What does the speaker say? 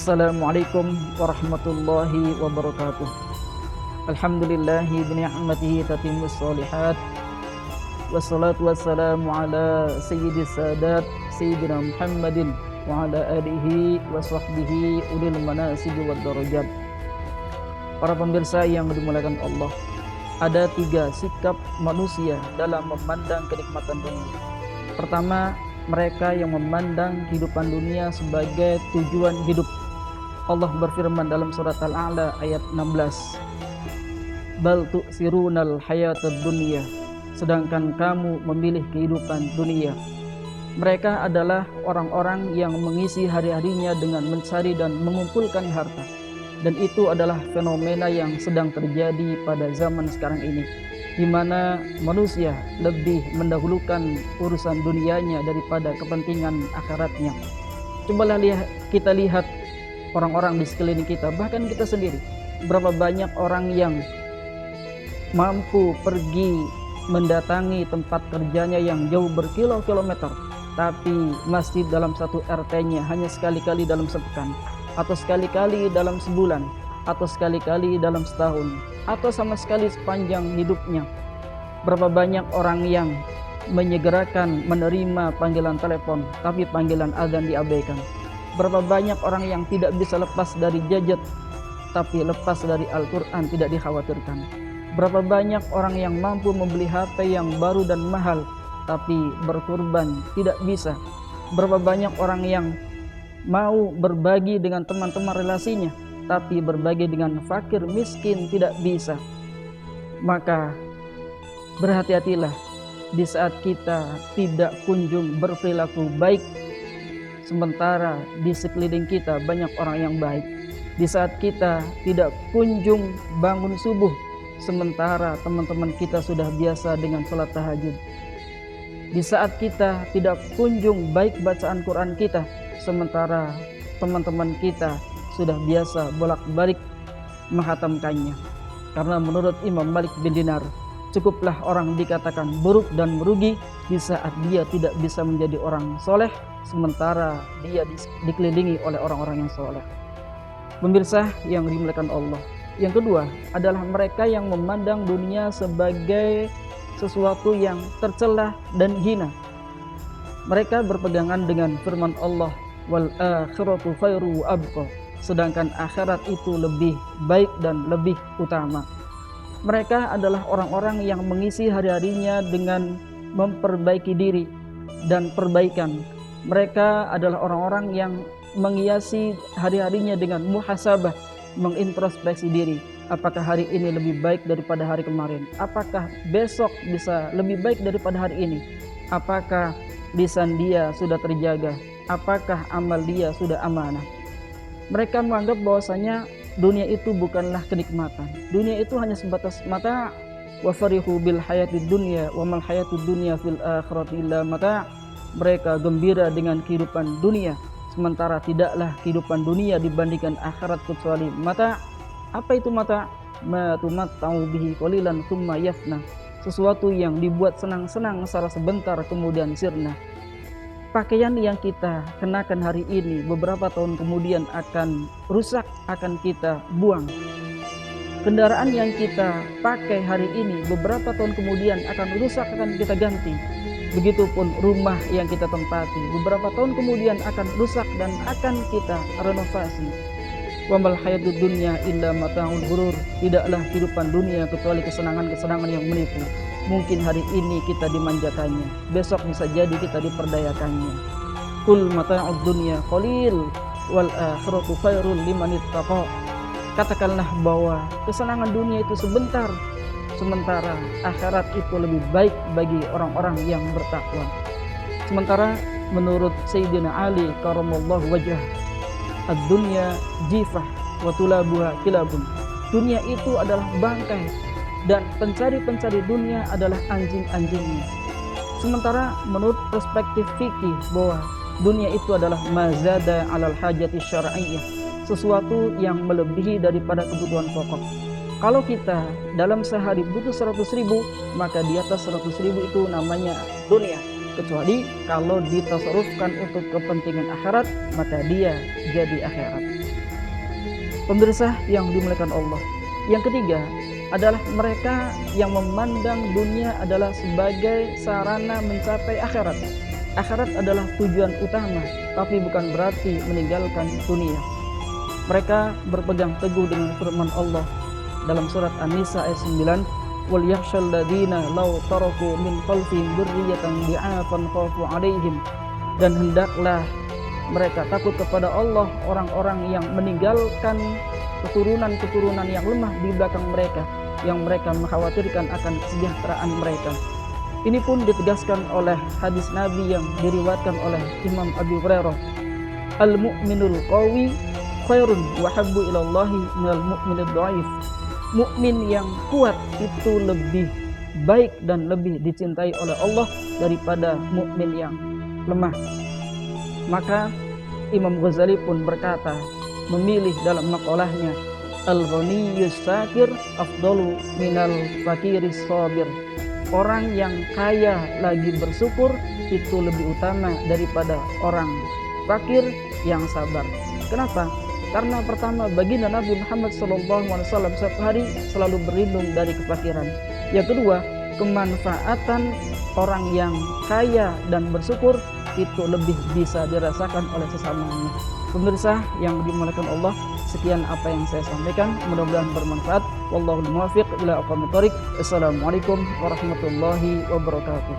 Assalamualaikum warahmatullahi wabarakatuh. Alhamdulillahi bini'matihi tatimmus shalihat. Wassalatu wassalamu ala sayyidis sadat Sayyidina Muhammadin wa ala alihi wa sahbihi ulil manasibi wad darajat. Para pemirsa yang dimuliakan Allah, ada 3 sikap manusia dalam memandang kenikmatan dunia. Pertama, mereka yang memandang kehidupan dunia sebagai tujuan hidup. Allah berfirman dalam surat Al-A'la ayat 16, Bal tu'sirunal hayatad dunya, sedangkan kamu memilih kehidupan dunia. Mereka adalah orang-orang yang mengisi hari-harinya dengan mencari dan mengumpulkan harta. Dan itu adalah fenomena yang sedang terjadi pada zaman sekarang ini, di mana manusia lebih mendahulukan urusan dunianya daripada kepentingan akhiratnya. Cobalah kita lihat orang-orang di sekeliling kita, bahkan kita sendiri. Berapa banyak orang yang mampu pergi mendatangi tempat kerjanya yang jauh berkilo-kilometer, tapi masih dalam satu RT-nya hanya sekali-kali dalam sepekan, atau sekali-kali dalam sebulan, atau sekali-kali dalam setahun, atau sama sekali sepanjang hidupnya. Berapa banyak orang yang menyegerakan menerima panggilan telepon, tapi panggilan azan diabaikan. Berapa banyak orang yang tidak bisa lepas dari gadget, tapi lepas dari Al-Quran tidak dikhawatirkan. Berapa banyak orang yang mampu membeli HP yang baru dan mahal, tapi berkorban tidak bisa. Berapa banyak orang yang mau berbagi dengan teman-teman relasinya, tapi berbagi dengan fakir miskin tidak bisa. Maka berhati-hatilah di saat kita tidak kunjung berperilaku baik, sementara di sekeliling kita banyak orang yang baik. Di saat kita tidak kunjung bangun subuh, sementara teman-teman kita sudah biasa dengan sholat tahajud. Di saat kita tidak kunjung baik bacaan Quran kita, sementara teman-teman kita sudah biasa bolak-balik menghatamkannya. Karena menurut Imam Malik bin Dinar, cukuplah orang dikatakan buruk dan merugi di saat dia tidak bisa menjadi orang soleh, sementara dia dikelilingi oleh orang-orang yang soleh. Pemirsa yang dimuliakan Allah, yang kedua adalah mereka yang memandang dunia sebagai sesuatu yang tercela dan hina. Mereka berpegangan dengan firman Allah, wal akhiratu khairu wa abqa, sedangkan akhirat itu lebih baik dan lebih utama. Mereka adalah orang-orang yang mengisi hari-harinya dengan memperbaiki diri dan perbaikan. Mereka adalah orang-orang yang menghiasi hari-harinya dengan muhasabah, mengintrospeksi diri. Apakah hari ini lebih baik daripada hari kemarin? Apakah besok bisa lebih baik daripada hari ini? Apakah lisan dia sudah terjaga? Apakah amal dia sudah amanah? Mereka menganggap bahwasanya dunia itu bukanlah kenikmatan. Dunia itu hanya sebatas mata. Wa farihu bil hayatid dunya wa mal hayatud dunya fil akhirati illa mata. Mereka gembira dengan kehidupan dunia, sementara tidaklah kehidupan dunia dibandingkan akhirat kecuali mata. Apa itu mata? Ma tumatta'u bihi qalilan tsumma yafna. Sesuatu yang dibuat senang-senang secara sebentar kemudian sirna. Pakaian yang kita kenakan hari ini beberapa tahun kemudian akan rusak, akan kita buang. Kendaraan yang kita pakai hari ini beberapa tahun kemudian akan rusak, akan kita ganti. Begitupun rumah yang kita tempati beberapa tahun kemudian akan rusak dan akan kita renovasi. Wa mal hayatud dunya illa mata'ul ghurur. Tidaklah kehidupan dunia kecuali kesenangan-kesenangan yang menipu. Mungkin hari ini kita dimanjakannya, besok bisa jadi kita diperdayakannya. Qul mata'ud dunya qalil wal akhiratu khairul liman ittaqa. Katakanlah bahwa kesenangan dunia itu sebentar, sementara akhirat itu lebih baik bagi orang-orang yang bertakwa. Sementara menurut Sayyidina Ali karamallahu wajhah, ad-dunya jifah wa tulabuha kilabun. Dunia itu adalah bangkai dan pencari-pencari dunia adalah anjing-anjingnya. Sementara menurut perspektif fikih bahwa dunia itu adalah mazada alal hajati syar'iyyah, sesuatu yang melebihi daripada kebutuhan pokok. Kalau kita dalam sehari butuh 100.000, maka di atas 100.000 itu namanya dunia. Kecuali kalau ditasarufkan untuk kepentingan akhirat, maka dia jadi akhirat. Pemirsa yang dimuliakan Allah. Yang ketiga adalah mereka yang memandang dunia adalah sebagai sarana mencapai akhirat. Akhirat adalah tujuan utama, tapi bukan berarti meninggalkan dunia. Mereka berpegang teguh dengan firman Allah dalam surat An-Nisa ayat 9, wal yakhshal ladina law taraku min khalfihim dzurriyyatan di'afan khafu 'alaihim, dan hendaklah mereka takut kepada Allah orang-orang yang meninggalkan keturunan-keturunan yang lemah di belakang mereka, yang mereka mengkhawatirkan akan kesejahteraan mereka. Ini pun ditegaskan oleh hadis Nabi yang diriwayatkan oleh Imam Abu Hurairah, al-mu'minul qawi khairun wa habbu ilallahi minal mu'minid dhaif. Mukmin yang kuat itu lebih baik dan lebih dicintai oleh Allah daripada mukmin yang lemah. Maka Imam Ghazali pun berkata, memilih dalam maqalahnya, al-ghaniyus syakir afdalu minal fakiris sabir. Orang yang kaya lagi bersyukur itu lebih utama daripada orang fakir yang sabar. Kenapa? Karena pertama, baginda Nabi Muhammad SAW setiap hari selalu berlindung dari kefakiran. Yang kedua, kemanfaatan orang yang kaya dan bersyukur itu lebih bisa dirasakan oleh sesamanya. Pemirsa yang dimuliakan Allah, sekian apa yang saya sampaikan, mudah-mudahan bermanfaat. Wallahul muwaffiq ila aqwamit thoriq. Assalamualaikum warahmatullahi wabarakatuh.